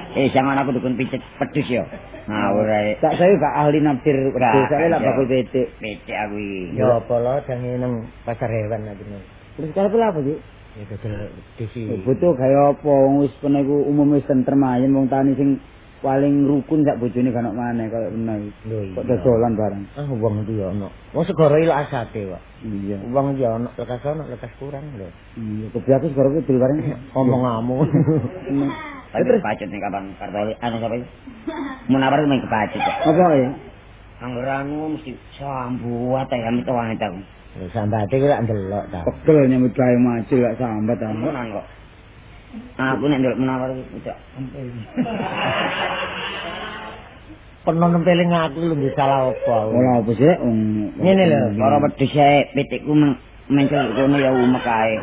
Jangan aku dukun pijet pedus yo. Ngawur ae. Tak saya gak ahli nafsir wedhus, saya lak bakul petik. Pitik aku iki. Ya apa lo jange nang pasar hewan lagi nih. Terus kalau apa sih? Ya dodol disi. Butuh kaya apa wong wis pene iku umum wis tentrem ayen wong tani sing paling rukun sak bojone kan maneh kaya meneh. Lho Kok dodolan bareng. Ah wong iki ya ono. Wong segara ilo asate kok. Iya. Wong iki ono lekas kurang lho. Iya, kebiasaan segoro kidul bareng. Ngomong-ngomong. Tapi kepacut nih kapan kartoli anu sapa iki? Munawar main kepacut kok. Apa ya? Angger anu mesti sambuat ya amit wanita aku. Sambate ki lak ndelok ta. Pegel nyambut gawe maju gak sambat ta. Ngono kok. Aku nek ndelok munawar iki tidak sampai. Penon nempeling aku lho nggih salah apa. Ora apa sih? Ngene lho, Ora wedhus ae pitikku mencul kono ya umek ae.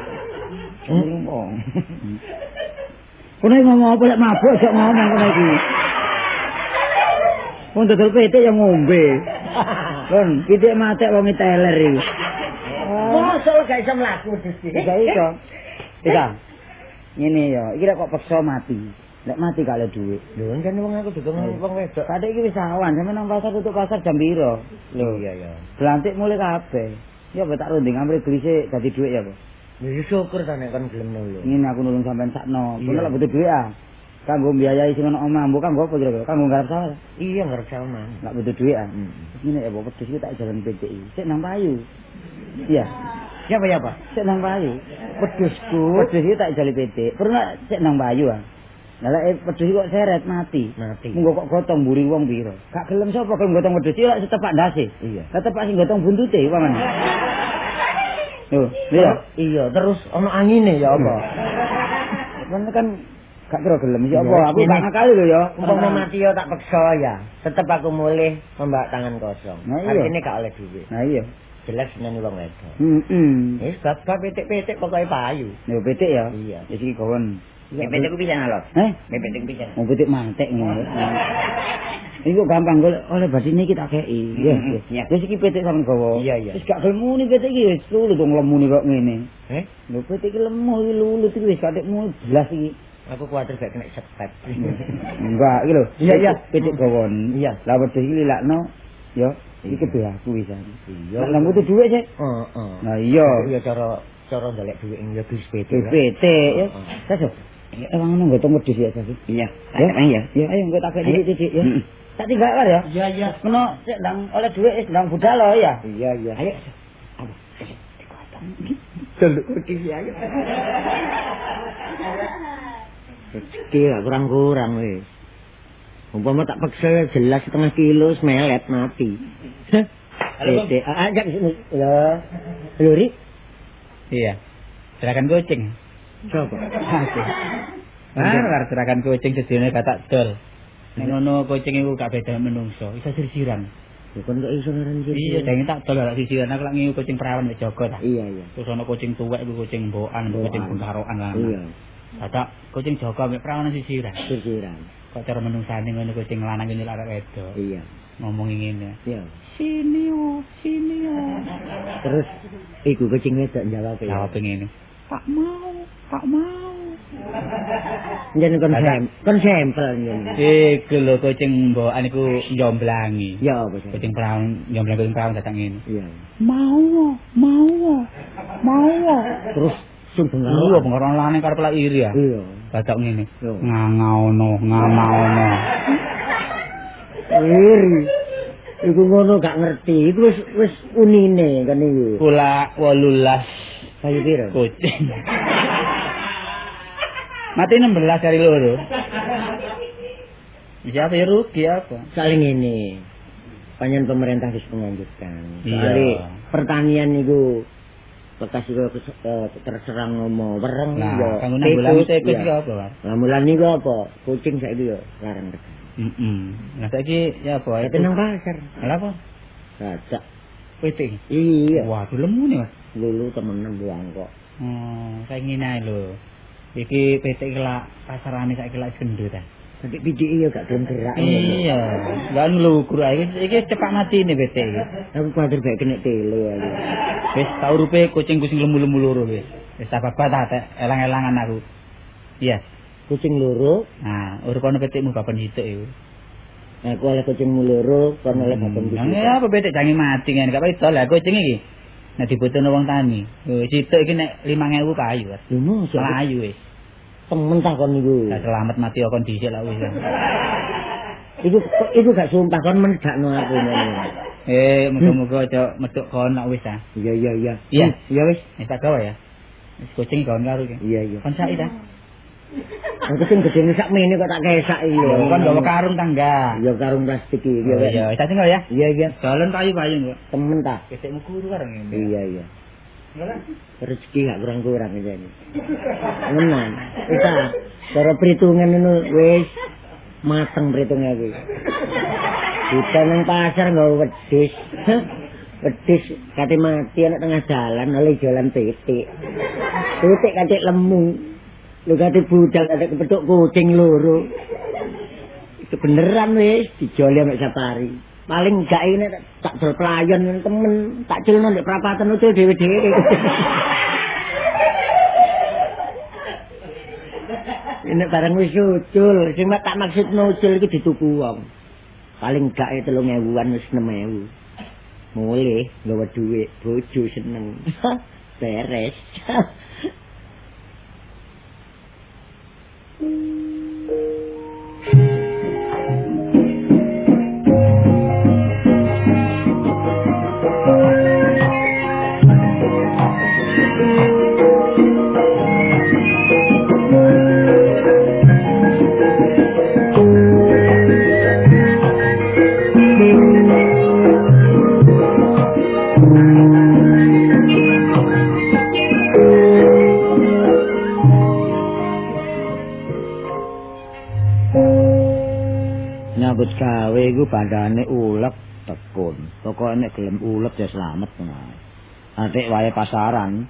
Kono ngomong apa lek mabuk aja ngomong kono iki. Wong dodol petik yang ngombe. Kon, pitik matek wong teler iki. Mosok gak iso mlaku disi. Gak iso. Bisa. Ngene ya, iki lek kok peksa mati. Lek mati gak ada duit. Lho kan wong aku dukung wong wedok. Kadek iki wis awan, sampe nang pasar tutup pasar jam piro? Lho iya ya. Belantik mulai kabeh. Ya apa tak runding ambil glise dadi duit ya, Pak. Ya syukur ta nek kon gelem nulung. Ngene aku nulung sampean sakno. Kono lek butuh duit ah. kanggo mbiayai sing ana omah, mbok kanggo apa kira-kira? Kanggo garap sawah. Iya ngerti sama. Enggak butuh duit ah. Ini ya bapak wedhus iki tak jalan PTI. Sik nang payu. Iya. Siapa ya, Pak? Sik nang payu. Wedhusku. Wedhus iki tak jali PT. Pernah sik nang payu ah. Lah lek wedhus kok seret mati. Munggo kok gotong mburi wong pira? Gak gelem sapa gelem gotong wedhus iki lek setepak ndase. Iya. Lah tepak sing gotong buntute paman. Oh, iya, terus ono angine ya apa? Kan gak kira gelem ya apa? Aku gak ngakali lho ya. Umpama mati yo tak peksa ya. Tetep aku mulih membawa tangan kosong. Nah, iya. Artine gak oleh duit. Nah iya. Jelas seneni wong wedok. Heeh. Wis bab pitik-pitik pokoke payu. Yo petik ya. Iya. Wis iki kawon. Pitik ku pisan lho. Pitik ku pisan. Mau petik mantek ngono. Iku gampang golek oleh badine iki tak kei. Iya. Wis iki petik sampean gawa. Iya. Wis gak gelem muni petik iki wis lulu dong lemune kok ngene. Lho Petik iki lemu iki lulu iki wis kadekmu blas iki. aku kuwatir gak kena sepet. Enggak iki lho. Iya. Petik gawon. Iya. Lah wedhus iki lilakno yo iki kebe aku wisan. Iya. Lah butuh dhuwit sih. Heeh. Nah iya. Iya cara ndelek dhuwit ing ya bis PT. Petik ya. Terus emang ngono gotong wedhus ya Sasi. Iya. Ya. Ya ayo engko tak kei titik ya. Tak tinggal kan ya? Iya. Ngono sik ndang oleh dhuwit wis ndang budal lho ya. Iya. Ayo. Delok kudis ya. Rezeki lah kurang-kurang wis. Umpama tak paksa jelas setengah kilo semelet mati. Petik. Ajak sini. Ya. Luri. Iya. Serahkan kucing. Coba. Serahkan kucing sedene katak dol. Nek ngono kucing iku gak beda menungso, iso sirsiran. Bukan kok iso ngaran gitu. Iya, dene tak dol lak sirsiran aku lak ngiu kucing perawan wis jaga ta. Iya. Terus ana kucing tuwek iku kucing mbokan, kucing bengkarokan lah. Iya. Dadak kucing jaga mek perawan sirsiran. Sirsiran. Kok cara menungsane ngono kucing lanang iki lak wedok. Iya. Ngomong ngene. Iya. Sini yo. Terus iku kucing wedok jawab ya. Jawab ngene. Tak mau. Njen kon sampel njen. Iku lho kucing mbokan iku njomblangi. Ya apa sih? Kucing perawan njomblang kucing perawan dadak ngene. Iya. Mau. Terus sing Iya, pengaruh lanang karep lak iri ya. Iya. Dadak ngene. Yo. Ngamaono. Iri. Iku ngono gak ngerti. Iku wis unine kan iki. Kula 18 Kayu piro? kucing. Mati 16 dari loro. Bisa apa ya rugi apa? Saling ini. Panjen pemerintah wis menganjurkan. Iya. Soale pertanian niku bekas iku terserang ngomong wereng Nah, yo. kanggo nanggulangi tikus iki apa, Mas? Lah mulan niku apa? Kucing saiki yo larang tekan. Nah saiki ya apa? Itu nang pasar. Lah apa? Cacak. Pitik. Iya. Waduh lemu nih, Mas. Lulu temenan buang kok. Saya ingin ae lho. Iki pitik lak pasarane saiki lak gendut ta. Tapi pitik iya gak gelem gerak. Iya, gak ngelukur ae. Iki cepak mati nih pitik iki. Aku kuwatir bae kena tele ya. Wis tau urupe kucing lemu-lemu loro wis. Wis apa ta elang-elangan aku. Iya. Kucing loro. Nah, uripane pitikmu kapan hituk iku? Aku oleh kucingmu loro, kon oleh kapan pitik. Ya apa pitik jange mati kan. Gak iso lah kucing iki. Nek dibutuhno wong tani. Hituk iki nek 5.000 payu. Lho, Melayu wis. temen tak kon niku. Gak selamat mati kon dhisik lah wis. Iku gak sumpah kon menjakno aku ngono. Muga-muga aja metuk kon nak wis ah. Iya. Iya. Ya wis. Tak gawe ya. Wis kucing kon karo iki. Iya. Kon sak ta. Aku sing gedene sak mene kok tak kesak iki. Kon gawa karung tangga. Ya karung plastik iki. Iya, tak tinggal ya. Iya. Jalan payu-payu kok. Temen ta. Kesekmu guru karo ngene. Iya. Rezeki gak kurang-kurang iki. Menan. Kita cara perhitungan ngono wis mateng perhitungan iki. Kita nang pasar nggawa wedhus. Wedhus kate mati ana tengah jalan oleh jalan pitik. Pitik kate lemu. Lu kate budal kate kepethuk kucing loro. Itu beneran wis dijoli ambek safari. Paling gak ini tak jol pelayan temen, tak cilno ndek prapatan ucul dhewe-dhewe. Ini barang wis ucul, sing tak maksud ucul iki dituku wong. Paling gak 3.000-an wis 6.000. Mulih nggawa dhuwit, bojo seneng. Beres. nyambut gawe iku bandane ulek tekun. Pokoke nek gelem ulek ya slamet ngono. Nanti wae pasaran,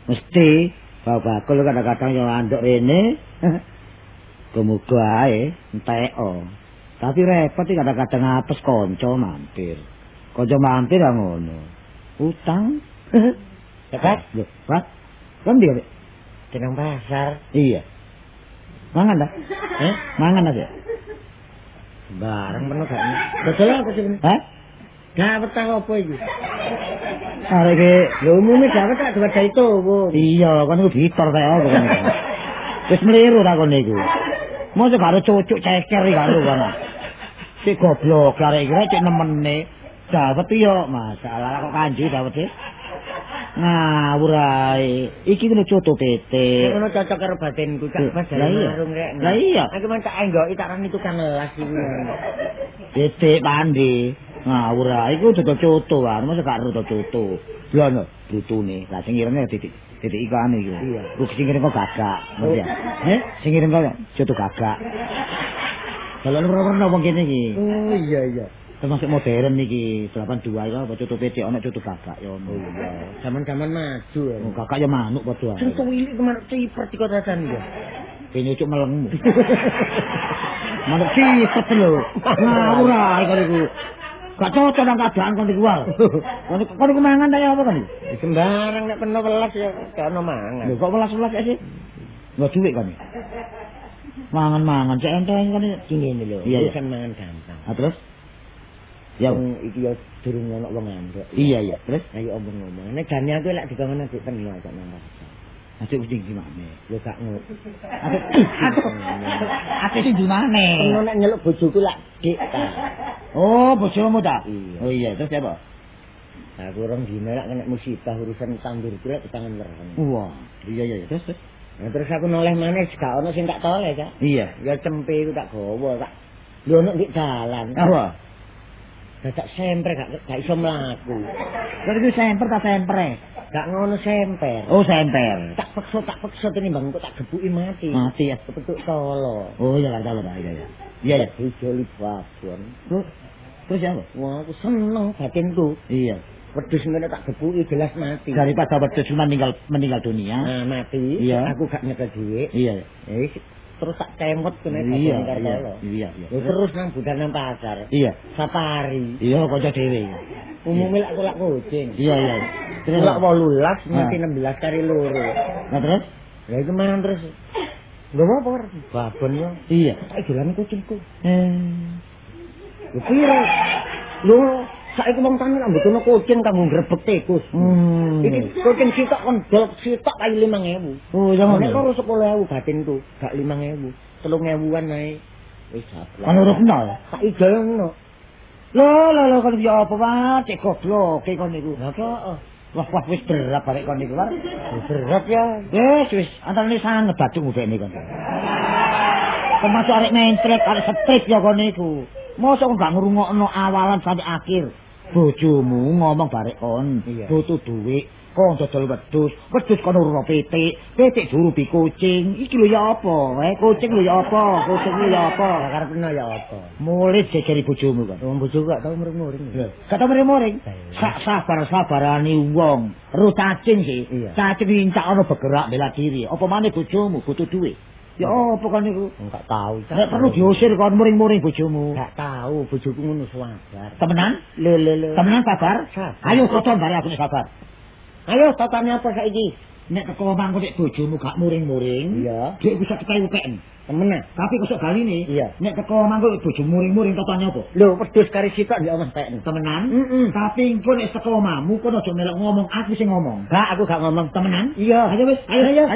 mesti bakul kadang-kadang yo anduk rene. Kemuga ae enteko. Tapi repot iki kadang-kadang apes kanca mampir. Kanca mampir ya ngono. Utang. Cepat, lho, Pak. Kan dia Tenang pasar. iya. Mangan dah. Mangan aja. Bareng penuh gak. Betul apa sih? Hah? Gak betah apa iki? Arek iki Ya umumnya gak betah dua dari itu, Bu. iya, kan iku ditor kaya apa kan. Wis mliru takon niku. Mosok karo cucuk ceker iki karo kan. Si goblok arek iki cek nemene. Dawet yo masalah kok kanji dawet e. Ngawur ae. Iki kuwi coto tete. Ngono cocok karo batinku gak pas Lah iya. marung rek. Lah iya. Aku men tak enggoki tak rani tukang las iki. Tete pandi. Ngawur ae iku dodol coto wae, mosok gak ero coto. Lho no, brutune. Lah sing irenge titik ikan iki. Iya. Kok sing ngirim kok gagak, ngerti ya? Sing ngirim kok coto gagak. Kalau ora wong kene iki. Oh iya. Termasuk modern iki 82 iku apa coto tete ana coto gagak ya ono. Iya. Zaman-zaman maju. Oh, gagak ya manuk padha ae. Sing tuwilik kemarin ciper di kota san ya. Kene cuk melengmu. Manuk cipet lho. Ngawur ae kok iku. Gak cocok nang keadaan kon iku wae. Kon iku mangan ta ya apa kon iki? Sembarang nek penuh welas ya gak ono mangan. Lho kok welas-welas sih? Enggak duit kan. Mangan-mangan cek enteng kan Ngene lho, Iya, iya. urusan mangan gampang. Ah terus? Ya. Iki ya durung ono wong ngandhok. Iya. Terus? Ayo omong-omong. Nek jane aku lek dibangun nek penuh kok nang pasar. Aduh sing gimana? Yo gak ngono. Aku sing gimana? Penuh nek nyeluk bojoku lak dik ta. Oh, bojomu ta? Iya. Oh iya, terus apa? Aku orang dina lek kena musibah urusan tandur kuwi di tangan wereng. Wah, iya. Terus? Nah, terus aku noleh maneh gak ono sing tak toleh, Kak. Iya. Ya cempe iku tak gawa, tak lho nek ndik dalan. Apa? Dadak semper gak iso mlaku. Kok iki semper ta sempre? Gak ngono semper. Oh, semper. Tak peksa tinimbang kok tak gebuki mati. Mati ya. Kepetuk tolo. Oh, iya lah iya. Iya. Dijoli babon. Terus ya apa? Wah, aku seneng batinku. Iya. Wedhus ngene tak gebuki jelas mati. Daripada wedhus meninggal dunia. Nah, mati. Iya. Aku gak nyekel dhuwit. Iya. Terus tak cemot kene Iya. Ya, terus nang budal nang pasar. Iya. Safari. Iya, kanca dhewe. Umume lak kolak kucing. Iya. Terus lak 18 nganti 16 kari loro. Nah terus? Lah iku mangan terus. Lho apa ora babon yo. Iya. Tak dolan kucingku. Lho piro? Lho saiki wong tani lak mbutuhno kucing kanggo ngrebek tikus. Iki kucing sitok kon dol sitok kaya 5.000. Oh, jangan. Nek karo 10.000 batinku, gak 5.000. 3.000-an ae. Wis sabar. Kan urip nol. Tak ijol ngono. Lho, kan ya apa wae, cek goblok kon niku. Lah kok Wah, wis berat barek kon niku, Pak. berat ya. Wis, antarane sanget badung udene kon. Termasuk arek mencret, arek strip ya kon niku. Mosok gak ngrungokno awalan sampai akhir. Bojomu ngomong barek kon, butuh duit, kon dodol wedhus kon urung pitik juru kucing. Iki lho ya apa? Kucing lho ya apa? Karepno ya apa? Mulih jejeri bojomu kan. Wong bojoku gak tau muring-muring. Gak tau muring-muring. Sak sabar-sabarane wong. Ru cacing sih. Cacing incak ana bergerak bela diri. Apa maneh bojomu butuh duit? Ya apa kan niku? Enggak tahu. Nek perlu diusir kon muring-muring bojomu. Enggak tahu bojoku ngono sabar. Temenan? Lho. Temenan sabar? Sabar. Ayo toton bare aku nek sabar. Ayo tatane apa saiki? Nek teko mangko nek bojomu gak muring-muring, Iya. dhek bisa ketayu UPN. Temenan. Tapi kok baline, Iya. nek teko mangko bojomu muring-muring totone apa? Lho, wedhus kari sitok ndek omah tekno. Temenan? Heeh. Tapi engko nek teko omamu kon aja melok ngomong, aku sing ngomong. Enggak, aku gak ngomong. Temenan? Iya. Ayo wis, ayo.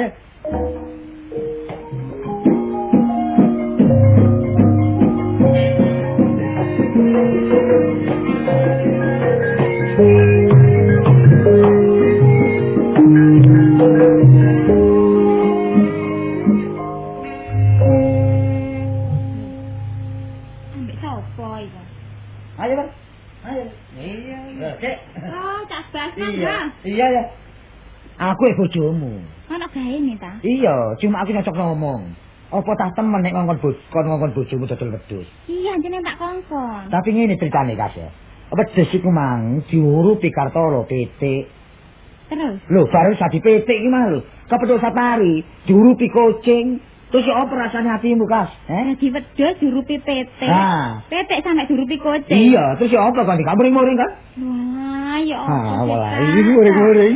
Ambek sapa iku? Ayo, Bang. Ayo. Iya. Cek. Oh, Cak Basman, Iya. Bang. Iya ya. Aku bojomu. Ono gaene ta? Iya, cuma aku nyocok ngomong. Apa tak temen nek ngongkon bojomu dodol wedhus? Iya, jeneng tak kongkon. Tapi ngene ceritane Kas ya. Wedhus iku mang diurupi Kartolo petik. Terus? Lho, baru sadi petik iki mah lho. Kepethuk safari, diurupi kucing. Terus ya apa rasane hatimu, Kas? Dadi wedhus diurupi petik. Ah. Petik sampe diurupi kucing. Iya, terus ya apa kan dikamuring-muring kan? Wah, ya Ah, apa. malah iki muring-muring.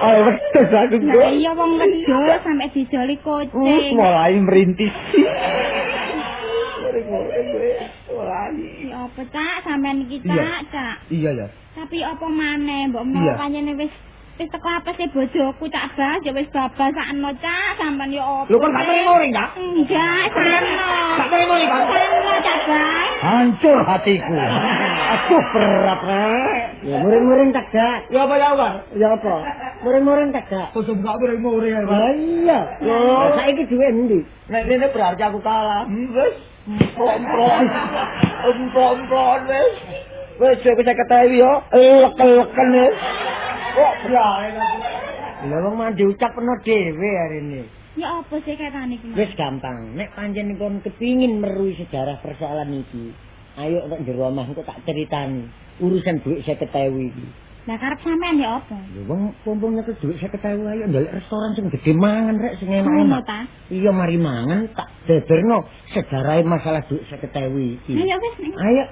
Ayo wedhus aku Lah kok. iya wong wedhus sampe dijoli kucing. Mulai merintis. Ya apa Cak, sampean iki Cak. Iya ya. Tapi apa maneh mbok Iya. menawa panjenengan wis teko apese bojoku Cak Bas, ya wis babasakno Cak, sampean ya apa. Lho kan gak muring-muring, Cak? Enggak, sano. Gak muring-muring kan? Sano Cak Bas. Hancur hatiku. Aduh berat rek. Ya muring-muring tak gak. Ya apa ya apa? Ya apa? Muring-muring tak gak. Kok gak muring-muring ya? Iya. Loh, saiki duwe endi? Nek rene berarti aku kalah. Wis. Empron wis. Wis aku saya ketahui yo. Leken-leken wis. Kok brae. Lah wong mandi ucap peno dhewe hari ini. Ya apa sih ketane iki? Wis gampang. Nek pancen kon kepingin meruhi sejarah persoalan iki, ayo nek jero omah engko tak critani urusan dhuwit 50.000 iki. Lah karep sampean ya apa? Lho wong pompong nyekel dhuwit 50.000 ayo ndelok restoran sing gedhe mangan rek sing Ngono enak-enak. ta? Iya mari mangan tak beberno sejarah masalah dhuwit 50.000 iki. Ayo wis. Ayo.